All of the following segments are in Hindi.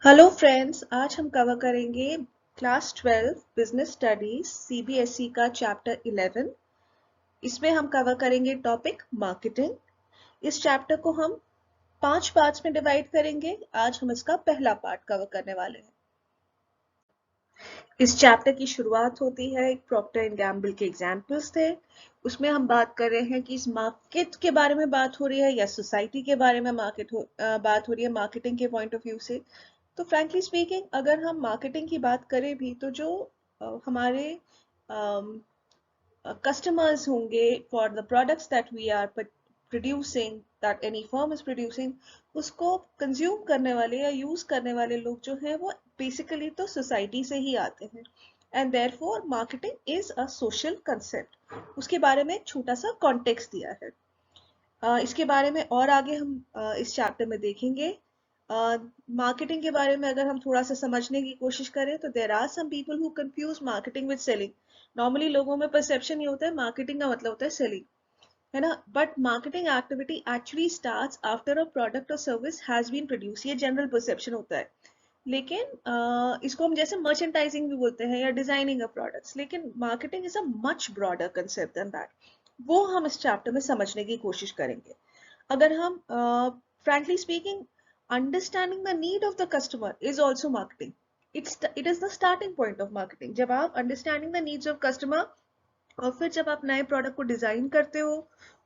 हेलो फ्रेंड्स, आज हम कवर करेंगे क्लास 12 बिजनेस स्टडीज सीबीएसई का चैप्टर 11। इसमें हम कवर करेंगे टॉपिक मार्केटिंग। इस चैप्टर को हम 5 पार्ट्स में डिवाइड करेंगे। आज हम इसका पहला पार्ट कवर करने वाले हैं। इस चैप्टर की शुरुआत होती है एक प्रॉक्टर एंड गैम्बल के एग्जाम्पल्स थे। उसमें हम बात कर रहे हैं कि इस मार्केट के बारे में बात हो रही है या सोसाइटी के बारे में बात हो रही है मार्केटिंग के पॉइंट ऑफ व्यू से। तो फ्रैंकली स्पीकिंग, अगर हम मार्केटिंग की बात करें भी तो जो हमारे customers होंगे for the products that we are producing, that any firm is producing, उसको कंज्यूम करने वाले या यूज करने वाले लोग जो हैं वो बेसिकली तो सोसाइटी से ही आते हैं। And therefore marketing is a social concept. उसके बारे में एक छोटा सा कॉन्टेक्स्ट दिया है। इसके बारे में और आगे हम इस चैप्टर में देखेंगे। मार्केटिंग के बारे में अगर हम थोड़ा सा समझने की कोशिश करें तो there are some people who confuse marketing with selling. Normally लोगों में परसेप्शन ये होता है मार्केटिंग का मतलब होता है सेलिंग, है ना। But marketing activity actually starts after a product और सर्विस हैज बीन प्रोड्यूस। ये जनरल परसेप्शन होता है। लेकिन इसको हम जैसे मर्चेंटाइजिंग भी बोलते हैं या डिजाइनिंग ऑफ प्रोडक्ट्स, लेकिन marketing is a much broader concept than that. वो हम इस चैप्टर में समझने की कोशिश करेंगे। अगर हम frankly speaking, understanding the need of the customer is also marketing. It is the starting point of marketing. जब आप understanding the needs of customer और फिर जब आप नए प्रोडक्ट को डिजाइन करते हो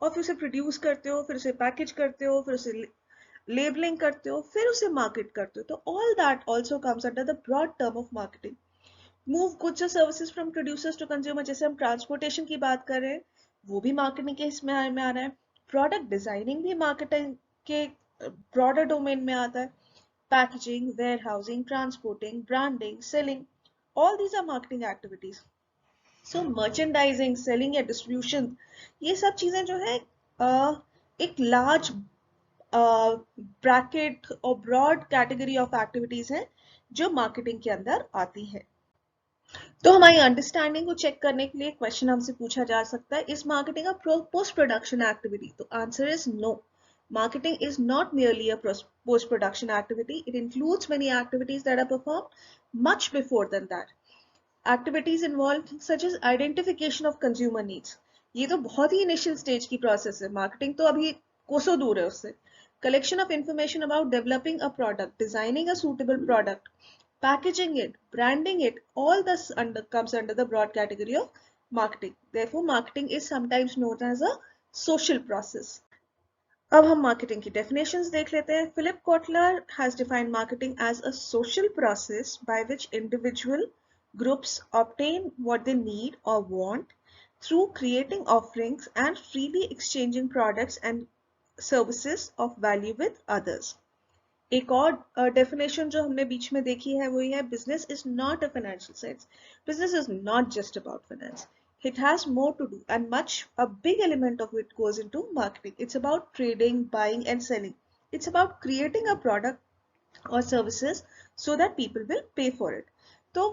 और फिर उसे प्रोड्यूस करते हो, फिर उसे पैकेज करते हो, फिर उसे लेबलिंग करते हो, फिर उसे मार्केट करते हो, तो all that also comes under the broad term of marketing. Move goods और services from producers to consumer, जैसे हम ट्रांसपोर्टेशन की बात कर रहे हैं, वो भी मार्केटिंग के इसमें में आ रहा है। प्रोडक्ट डिजाइनिंग भी मार्केटिंग के ब्रॉडर डोमेन में आता है। Packaging, warehousing, transporting, branding, selling, all these are marketing activities. So merchandising, selling या डिस्ट्रीब्यूशन, ये सब चीजें जो है एक लार्ज ब्रैकेट और ब्रॉड कैटेगरी ऑफ एक्टिविटीज हैं जो मार्केटिंग के अंदर आती है। तो हमारी अंडरस्टैंडिंग को चेक करने के लिए क्वेश्चन हमसे पूछा जा सकता है, इस marketing a post production activity? तो answer is no. Marketing is not merely a post-production activity. It includes many activities that are performed much before than that. Activities involved such as identification of consumer needs. ये तो बहुत ही initial stage की process है। Marketing तो अभी कोसों दूर है उससे। Collection of information about developing a product, designing a suitable product, packaging it, branding it, all this comes under the broad category of marketing. Therefore, marketing is sometimes known as a social process. अब हम मार्केटिंग की डेफिनेशंस देख लेते हैं। Philip Kotler has defined marketing as a social process by which individual groups obtain what they need or want through creating offerings and freely exchanging products and services of value with others. एक और डेफिनेशन जो हमने बीच में देखी है वो ये है, business is not a financial sense. Business is not just about finance. It has more to do, and a big element of it goes into marketing. It's about trading, buying and selling. It's about creating a product or services so that people will pay for it. तो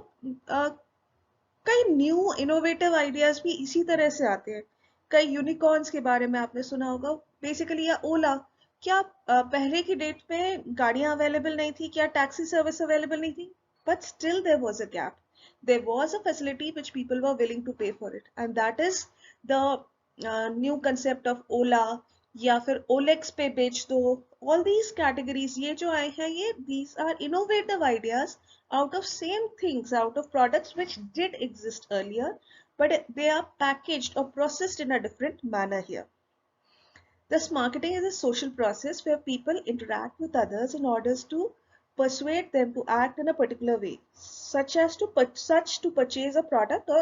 कई न्यू इनोवेटिव आइडियाज भी इसी तरह से आते हैं। कई यूनिकॉर्न्स के बारे में आपने सुना होगा। बेसिकली या ओला, क्या पहले की डेट में गाड़ियां अवेलेबल नहीं थी? क्या टैक्सी सर्विस अवेलेबल नहीं थी? But still there was a gap. There was a facility which people were willing to pay for it, and that is the new concept of Ola या फिर Olex पे बेच दो। All these categories ये जो आए हैं, ये these are innovative ideas out of same things, out of products which did exist earlier, but they are packaged or processed in a different manner here. Thus, marketing is a social process where people interact with others in order to persuade them to act in a particular way, such to purchase a product or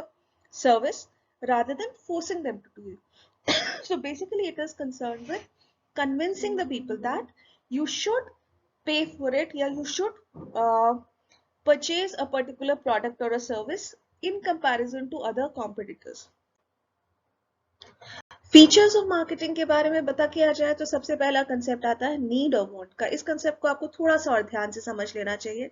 service rather than forcing them to do it. So basically, it is concerned with convincing the people that you should pay for it, yeah, you should uh, purchase a particular product or a service in comparison to other competitors. Features of marketing के बारे में बता किया जाए तो सबसे पहला कंसेप्ट आता है नीड और वांट का। इस कंसेप्ट को आपको थोड़ा सा और ध्यान से समझ लेना चाहिए।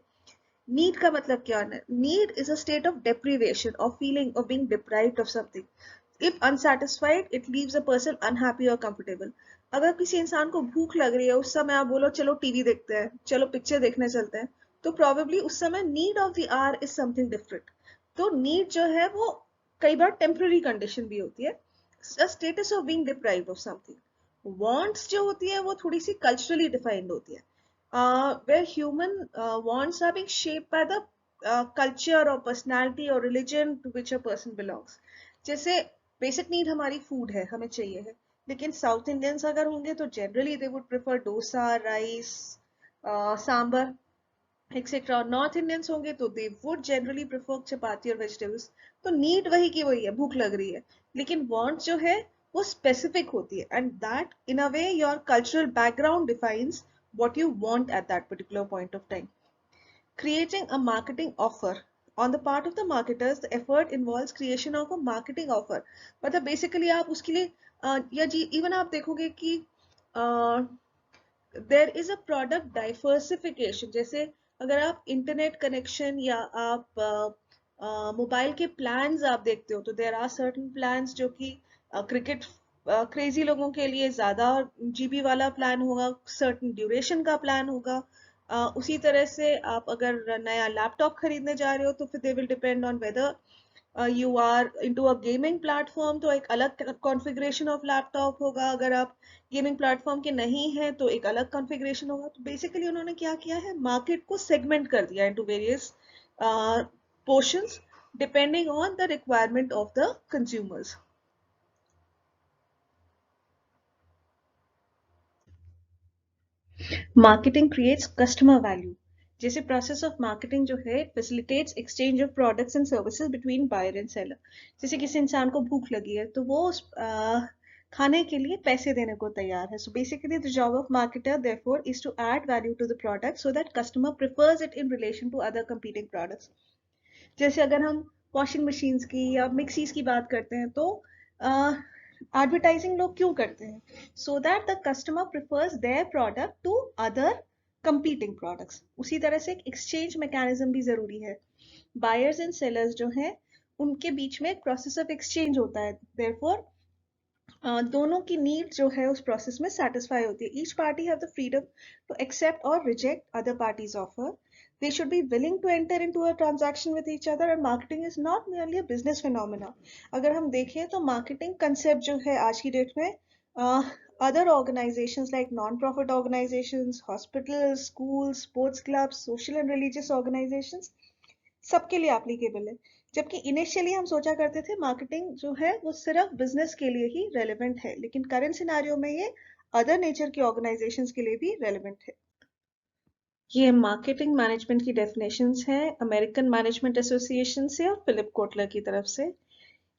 नीड का मतलब क्या है? Need is a state of deprivation और feeling of being deprived of something. If unsatisfied, it leaves a person unhappy और कंफर्टेबल। अगर किसी इंसान को भूख लग रही है, उस समय आप बोलो चलो टीवी देखते हैं, चलो पिक्चर देखने चलते हैं, तो probably उस समय need of the hour is something different. तो need जो है वो कई बार temporary condition भी होती है, a status of being deprived of something. Wants जो होती है वो थोड़ी सी culturally defined होती है, where human wants are being shaped by the culture or personality or religion to which a person belongs. जैसे बेसिक नीड हमारी फूड है, हमें चाहिए है, लेकिन साउथ इंडियंस अगर होंगे तो generally they would prefer dosa, rice, sambar etcetera. North Indians होंगे तो they would generally prefer chapati और वेजिटेबल्स। तो नीड वही की वही है, भूख लग रही है, लेकिन वांट जो है वो स्पेसिफिक होती है, and that in a way your cultural background defines what you want at that particular point of time. Creating a marketing offer. On the part of the marketers, the effort involves creation of a marketing offer. मतलब basically आप उसके लिए या जी even आप देखोगे कि there is a product diversification. जैसे अगर आप इंटरनेट कनेक्शन या आप मोबाइल के प्लान्स आप देखते हो तो देर आर सर्टन प्लान्स जो कि क्रिकेट क्रेजी लोगों के लिए ज्यादा जीबी वाला प्लान होगा, सर्टन ड्यूरेशन का प्लान होगा। उसी तरह से आप अगर नया लैपटॉप खरीदने जा रहे हो तो फिर they will depend on whether you are into a gaming platform, तो एक अलग कॉन्फ़िगरेशन ऑफ लैपटॉप होगा। अगर आप गेमिंग प्लेटफॉर्म के नहीं है तो एक अलग कॉन्फ़िगरेशन होगा। तो बेसिकली उन्होंने क्या किया है, मार्केट को सेगमेंट कर दिया into various portions depending on the requirement of the consumers. Marketing creates customer value. जैसे प्रोसेस ऑफ मार्केटिंग जो है facilitates exchange of products and services between buyer and seller. जैसे किसी इंसान को भूख लगी है तो वो खाने के लिए पैसे देने को तैयार है। So basically the job of marketer therefore is to add value to the product so that customer prefers it in relation to other competing products. जैसे अगर हम वॉशिंग मशीन्स की या मिक्सीज की बात करते हैं तो एडवर्टाइजिंग लोग क्यों करते हैं, so that the customer prefers their product to other competing products. उसी तरह से एक एक्सचेंज मैकेनिज्म भी जरूरी है। बायर्स एंड सेलर्स जो हैं उनके बीच में एक प्रोसेस ऑफ एक्सचेंज होता है, देयरफॉर दोनों की नीड जो है उस प्रोसेस में सेटिस्फाई होती है। Each party have the freedom to accept और reject other parties offer. They should be willing to enter into a transaction with each other, and marketing is not merely a business phenomena. अगर हम देखें तो marketing concept जो है आज की डेट में other organizations like non-profit organizations, hospitals, schools, sports clubs, social and religious organizations सबके लिए एप्लीकेबल है। जबकि इनिशियली हम सोचा करते थे मार्केटिंग जो है वो सिर्फ बिजनेस के लिए ही रेलेवेंट है, लेकिन करंट सिनेरियो में ये अदर नेचर की ऑर्गेनाइजेशंस के लिए भी रेलेवेंट है। ये मार्केटिंग मैनेजमेंट की डेफिनेशंस हैं अमेरिकन मैनेजमेंट एसोसिएशन से और फिलिप कोटलर की तरफ से।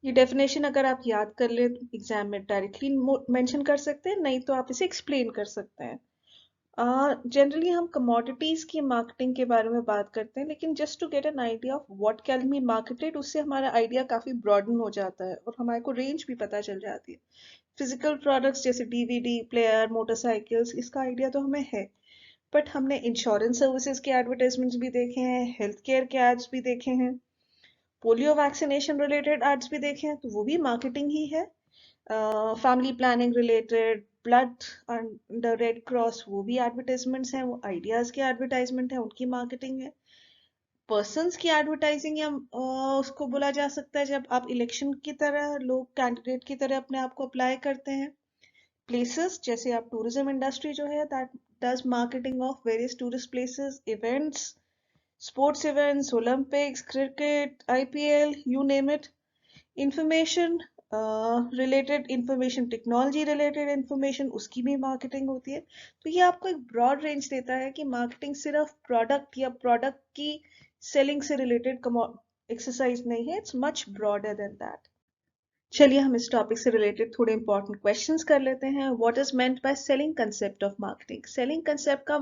ये डेफिनेशन अगर आप याद कर ले तो एग्जाम में डायरेक्टली मेंशन कर सकते हैं, नहीं तो आप इसे एक्सप्लेन कर सकते हैं। जनरली हम कमोडिटीज की मार्केटिंग के बारे में बात करते हैं, लेकिन just to get an idea of what can be marketed, उससे हमारा आइडिया काफी ब्रॉडन हो जाता है और हमारे को रेंज भी पता चल जाती है। फिजिकल प्रोडक्ट्स जैसे डीवीडी प्लेयर, मोटरसाइकिल्स, इसका आइडिया तो हमें है, बट हमने इंश्योरेंस सर्विसेज के एडवर्टाइजमेंट्स भी देखे हैं, हेल्थ केयर के एड्स भी देखे हैं, पोलियो वैक्सीनेशन रिलेटेड एड्स भी देखे हैं, तो वो भी मार्केटिंग ही है। Family planning related, blood under red cross, वो भी एडवर्टाइजमेंट्स हैं, वो आइडियाज के एडवर्टाइजमेंट है, उनकी मार्केटिंग है। पर्सन्स की एडवर्टाइजिंग या उसको बोला जा सकता है जब आप इलेक्शन की तरह लोग कैंडिडेट की तरह अपने आप को अप्लाई करते हैं। प्लेसेस जैसे आप टूरिज्म इंडस्ट्री जो है that does marketing of various tourist places, events, sports events, Olympics, cricket, IPL, you name it. Information related information, technology related information, उसकी भी मार्केटिंग होती है। तो ये आपको एक ब्रॉड रेंज देता है कि मार्केटिंग सिर्फ प्रोडक्ट या प्रोडक्ट की सेलिंग से रिलेटेड एक्सरसाइज नहीं है, it's much broader then that. चलिए हम इस टॉपिक से रिलेटेड थोड़े इंपॉर्टेंट क्वेश्चंस कर लेते हैं। What is meant by selling concept of marketing. Selling concept का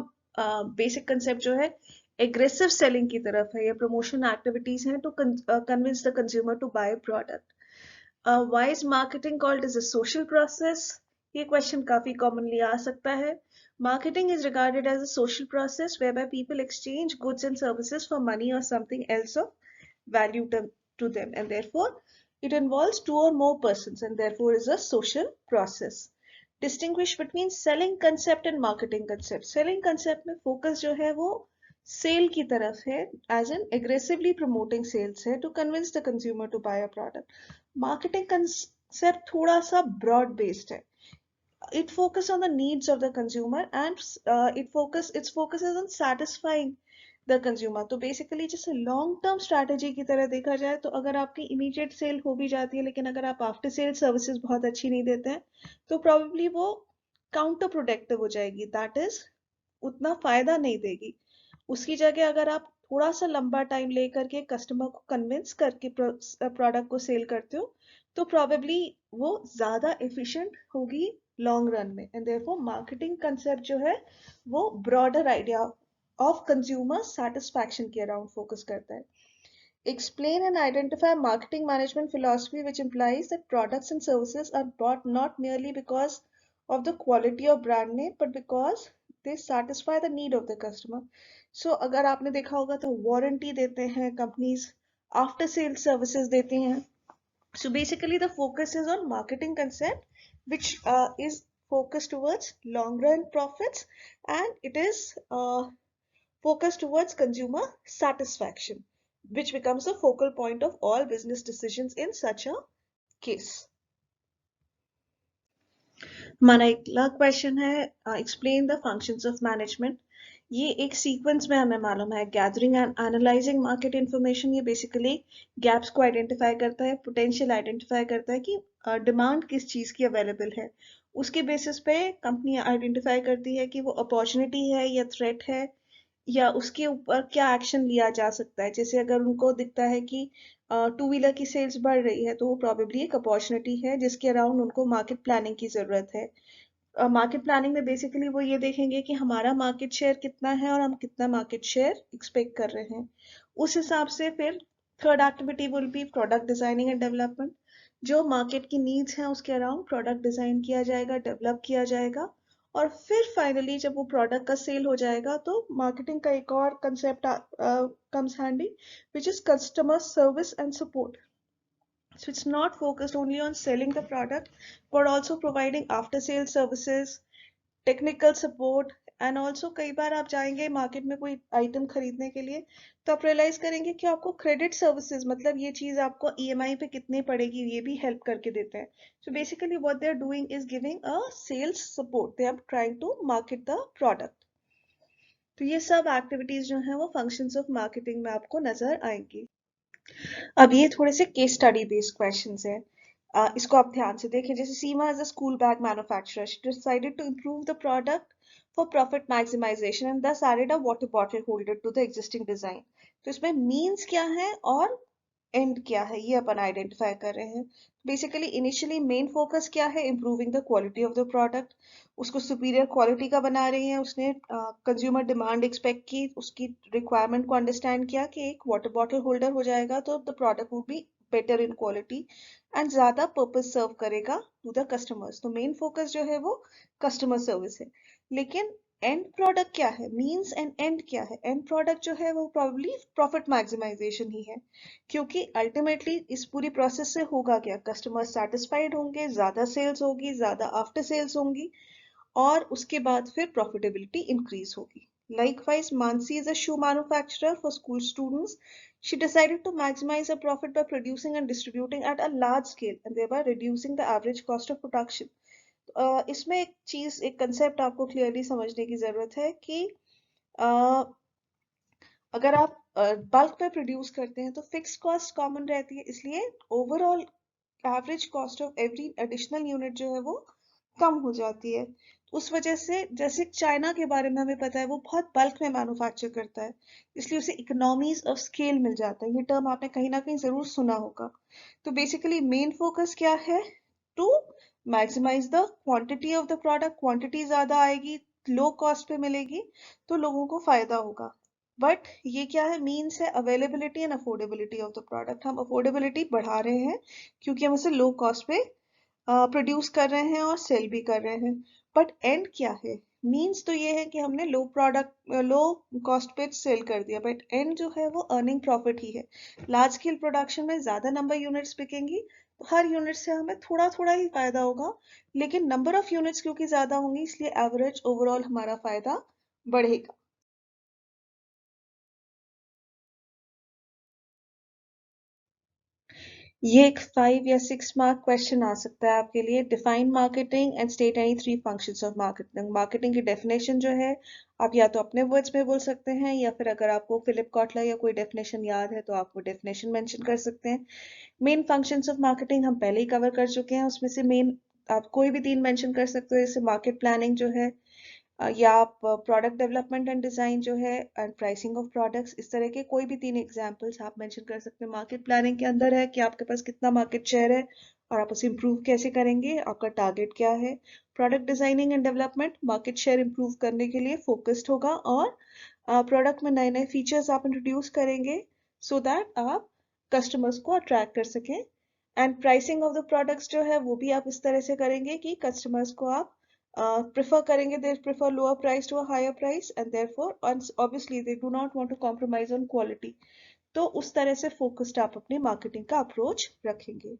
बेसिक कंसेप्ट जो है एग्रेसिव सेलिंग की तरफ है, या प्रमोशन एक्टिविटीज हैं to convince the consumer to buy product. Why is marketing called as a social process? ये क्वेश्चन काफी कॉमनली आ सकता है। Marketing is regarded as a social process whereby people exchange goods and services for money or something else of value to them, and therefore it involves two or more persons and therefore is a social process. Distinguish between selling concept and marketing concept. Selling concept में focus जो है वो सेल की तरफ है, as an aggressively promoting sales है to convince the consumer to buy a product. Marketing concept थोड़ा सा ब्रॉड बेस्ड है। It focuses on the needs of the consumer and its focus is on satisfying the consumer। तो बेसिकली जैसे लॉन्ग टर्म स्ट्रैटेजी की तरह देखा जाए तो अगर आपकी इमीडिएट सेल हो भी जाती है लेकिन अगर आप आफ्टर सेल सर्विसेज बहुत अच्छी नहीं देते हैं तो प्रॉब्ली वो काउंटर प्रोडक्टिव हो जाएगी, दैट इज उतना फायदा नहीं देगी। उसकी जगह अगर आप थोड़ा सा लंबा टाइम लेकर के कस्टमर को कन्विंस करके प्रोडक्ट को सेल करते हो तो प्रॉबेबली वो ज्यादा एफिशिएंट होगी लॉन्ग रन में। एंड देयरफॉर मार्केटिंग कंसेप्ट जो है वो broader idea of consumer satisfaction के अराउंड फोकस करता है। Explain and identify marketing management philosophy, which implies that products and services are bought not merely because of the quality or brand name, but because they satisfy the need of the customer. So, अगर आपने देखा होगा तो वारंटी देते हैं कंपनीज, आफ्टर सेल सर्विसेज देते हैं। So basically, the focus is on marketing concept, which is focused towards long run profits, and it is focused towards consumer satisfaction, which becomes the focal point of all business decisions in such a case. हमारा अगला क्वेश्चन है, explain the functions of management. ये एक सीक्वेंस में हमें मालूम है, gathering and analysing market information. ये बेसिकली गैप्स को आइडेंटिफाई करता है, पोटेंशियल आइडेंटिफाई करता है कि डिमांड किस चीज की अवेलेबल है। उसके बेसिस पे कंपनी आइडेंटिफाई करती है कि वो अपॉर्चुनिटी है या थ्रेट है, या उसके ऊपर क्या एक्शन लिया जा सकता है। जैसे अगर उनको दिखता है कि टू व्हीलर की सेल्स बढ़ रही है तो वो प्रॉबेबली एक अपॉर्चुनिटी है जिसके अराउंड उनको मार्केट प्लानिंग की जरूरत है। मार्केट प्लानिंग में बेसिकली वो ये देखेंगे कि हमारा मार्केट शेयर कितना है और हम कितना मार्केट शेयर एक्सपेक्ट कर रहे हैं। उस हिसाब से फिर third activity will be product designing and development. जो मार्केट की नीड्स हैं उसके अराउंड प्रोडक्ट डिजाइन किया जाएगा, डेवलप किया जाएगा, और फिर फाइनली जब वो प्रोडक्ट का सेल हो जाएगा तो मार्केटिंग का एक और concept comes handy, which is customer service and support. So it's not focused only on selling the product, but also providing after sales services, technical support. And also कई बार आप जाएंगे मार्केट में कोई आइटम खरीदने के लिए तो आप रियलाइज करेंगे कि आपको क्रेडिट सर्विसेज, मतलब ये चीज आपको ईएमआई पे कितनी पड़ेगी, ये भी हेल्प करके देते हैं। So basically what they are doing is giving a sales support, they are trying to market the product. तो ये सब एक्टिविटीज जो है वो फंक्शंस ऑफ मार्केटिंग में आपको नजर आएंगी। अब ये थोड़े से केस स्टडी बेस्ड क्वेश्चंस हैं, इसको आप ध्यान से देखें। जैसे Seema as a school bag manufacturer, she decided to improve the product for profit maximization and thus added a water bottle holder to the existing design। तो इसमें मीन्स क्या है और एंड क्या है ये अपन आइडेंटिफाई कर रहे हैं। बेसिकली इनिशियली मेन फोकस क्या है, improving the quality of the product. उसको सुपीरियर क्वालिटी का बना रही है। उसने कंज्यूमर डिमांड एक्सपेक्ट की, उसकी रिक्वायरमेंट को अंडरस्टैंड किया कि एक वाटर बॉटल होल्डर हो जाएगा तो the product would be better in quality and ज्यादा पर्पस सर्व करेगा टू द कस्टमर्स। तो मेन फोकस जो है वो कस्टमर सर्विस है। लेकिन एंड प्रोडक्ट क्या है, मीन्स एंड एंड क्या है? एंड प्रोडक्ट जो है वो प्रॉब्ली प्रॉफिट मैक्सिमाइजेशन ही है, क्योंकि अल्टीमेटली इस पूरी प्रोसेस से होगा क्या, कस्टमर सेटिस्फाइड होंगे, ज्यादा सेल्स होगी, ज्यादा आफ्टर सेल्स होंगी, और उसके बाद फिर प्रॉफिटेबिलिटी इंक्रीज होगी। Likewise, Mansi is a shoe manufacturer for school students. She decided to maximize her profit by producing and distributing at a large scale and thereby reducing the average cost of production. इसमें एक चीज, एक कंसेप्ट आपको क्लियरली समझने की जरूरत है कि अगर आप बल्क में प्रोड्यूस करते हैं तो फिक्स कॉस्ट कॉमन रहती है, इसलिए overall average cost of every additional unit जो है वो कम हो जाती है। उस वजह से जैसे चाइना के बारे में हमें पता है वो बहुत बल्क में मैन्युफैक्चर करता है, इसलिए उसे इकोनॉमीज ऑफ स्केल मिल जाता है। ये टर्म आपने कहीं ना कहीं जरूर सुना होगा। तो बेसिकली मेन फोकस क्या है, to maximise the quantity of the product. Quantity ज्यादा आएगी, लो कॉस्ट पे मिलेगी तो लोगों को फायदा होगा। बट ये क्या है, मीन्स है availability and affordability of the product. हम अफोर्डेबिलिटी बढ़ा रहे हैं क्योंकि हम उसे लो कॉस्ट पे प्रोड्यूस कर रहे हैं और सेल भी कर रहे हैं। बट एंड क्या है, मीन्स तो ये है कि हमने लो कॉस्ट पे सेल कर दिया, बट एंड जो है वो अर्निंग प्रॉफिट ही है। लार्ज स्केल प्रोडक्शन में ज्यादा नंबर यूनिट्स बिकेंगी तो हर यूनिट से हमें थोड़ा थोड़ा ही फायदा होगा, लेकिन नंबर ऑफ यूनिट्स क्योंकि ज्यादा होंगी इसलिए एवरेज ओवरऑल हमारा फायदा बढ़ेगा। ये एक 5 या 6 मार्क क्वेश्चन आ सकता है आपके लिए। Define marketing and state any 3 functions of marketing. Marketing की डेफिनेशन जो है आप या तो अपने वर्ड्स में बोल सकते हैं, या फिर अगर आपको फिलिप कॉटलर या कोई डेफिनेशन याद है तो आप वो डेफिनेशन मेंशन कर सकते हैं। मेन फंक्शंस ऑफ मार्केटिंग हम पहले ही कवर कर चुके हैं, उसमें से मेन आप कोई भी 3 मेंशन कर सकते हो, जैसे मार्केट प्लानिंग जो है, या आप प्रोडक्ट डेवलपमेंट एंड डिजाइन जो है, एंड प्राइसिंग ऑफ प्रोडक्ट्स, इस तरह के कोई भी 3 एग्जांपल्स आप मेंशन कर सकते हैं। मार्केट प्लानिंग के अंदर है कि आपके पास कितना मार्केट शेयर है और आप उसे इम्प्रूव कैसे करेंगे, आपका टारगेट क्या है। Product designing and development market share improve करने के लिए फोकस्ड होगा, और प्रोडक्ट में नए नए फीचर्स आप इंट्रोड्यूस करेंगे सो दैट आप कस्टमर्स को अट्रैक्ट कर सकें। And pricing of the products जो है वो भी आप इस तरह से करेंगे कि कस्टमर्स को आप prefer करेंगे, they prefer lower price to a higher price, and therefore obviously they do not want to compromise on quality. तो उस तरह से फोकस्ड आप अपनी मार्केटिंग का अप्रोच रखेंगे।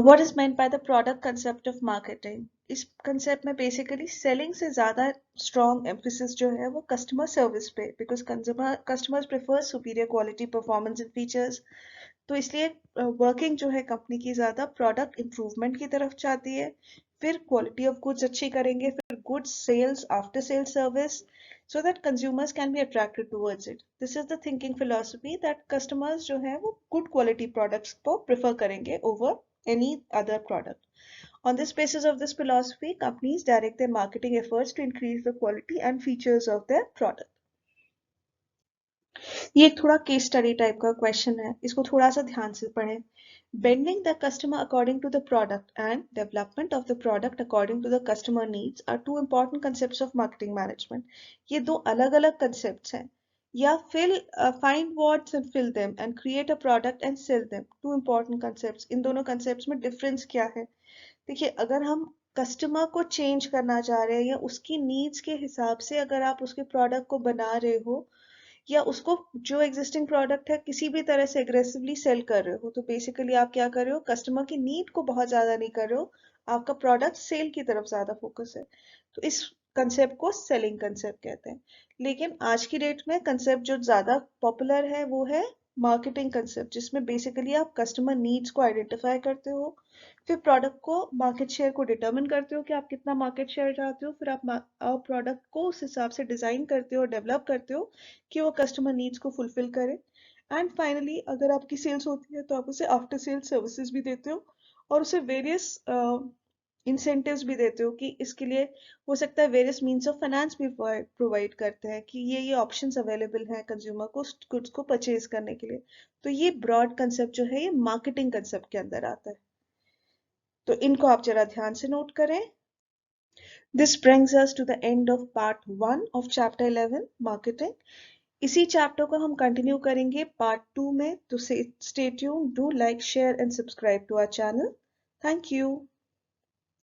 What is meant by the product concept of marketing? इस कंसेप्ट में बेसिकली सेलिंग से ज्यादा स्ट्रॉन्ग एम्फेसिस जो है वो कस्टमर सर्विस पे, because customers prefer superior quality, performance and features. तो इसलिए वर्किंग जो है कंपनी की ज्यादा प्रोडक्ट इंप्रूवमेंट की तरफ चाहती है, फिर क्वालिटी ऑफ गुड्स अच्छी करेंगे, फिर goods sales, after sale service, so that consumers can be attracted towards it. This is the thinking philosophy that customers जो है वो good quality products को prefer करेंगे over any other product. On this basis of this philosophy, companies direct their marketing efforts to increase the quality and features of their product. ये एक थोड़ा केस स्टडी टाइप का क्वेश्चन है, इसको थोड़ा सा ध्यान से पढ़ें। Bending the customer according to the product and development of the product according to the customer needs are two important concepts of marketing management. ये दो अलग-अलग concepts हैं। या find words and fill them and create a product and sell them. Two important concepts. इन दोनों concepts में difference क्या है? देखिए, अगर हम कस्टमर को चेंज करना चाह रहे हैं या उसकी नीड्स के हिसाब से अगर आप उसके प्रोडक्ट को बना रहे हो, या उसको जो एग्जिस्टिंग प्रोडक्ट है किसी भी तरह से एग्रेसिवली सेल कर रहे हो, तो बेसिकली आप क्या कर रहे हो, कस्टमर की नीड को बहुत ज्यादा नहीं कर रहे हो, आपका प्रोडक्ट सेल की तरफ ज्यादा फोकस है। तो इस कंसेप्ट को सेलिंग कंसेप्ट कहते हैं। लेकिन आज की डेट में कंसेप्ट जो ज्यादा पॉपुलर है वो है मार्केटिंग कंसेप्ट, जिसमें बेसिकली आप कस्टमर नीड्स को आइडेंटिफाई करते हो, फिर प्रोडक्ट को मार्केट शेयर को डिटरमिन करते हो कि आप कितना मार्केट शेयर चाहते हो, फिर आप प्रोडक्ट को उस हिसाब से डिजाइन करते हो, डेवलप करते हो कि वो कस्टमर नीड्स को फुलफिल करे। एंड फाइनली अगर आपकी सेल्स होती है तो आप उसे आफ्टर सेल सर्विसेज भी देते हो, और उसे वेरियस इंसेंटिव्स भी देते हो कि इसके लिए हो सकता है वेरियस मीन्स ऑफ फाइनेंस भी प्रोवाइड करते हैं कि ये ऑप्शंस अवेलेबल हैं कंज्यूमर को गुड्स को परचेज करने के लिए। तो ये ब्रॉड कंसेप्ट जो है ये मार्केटिंग कंसेप्ट के अंदर आता है, तो इनको आप जरा ध्यान से नोट करें। This brings us to the end of part 1 of chapter 11 marketing. इसी चैप्टर को हम कंटिन्यू करेंगे पार्ट 2 में, तो stay tuned, do like, share and subscribe to our channel. Thank you.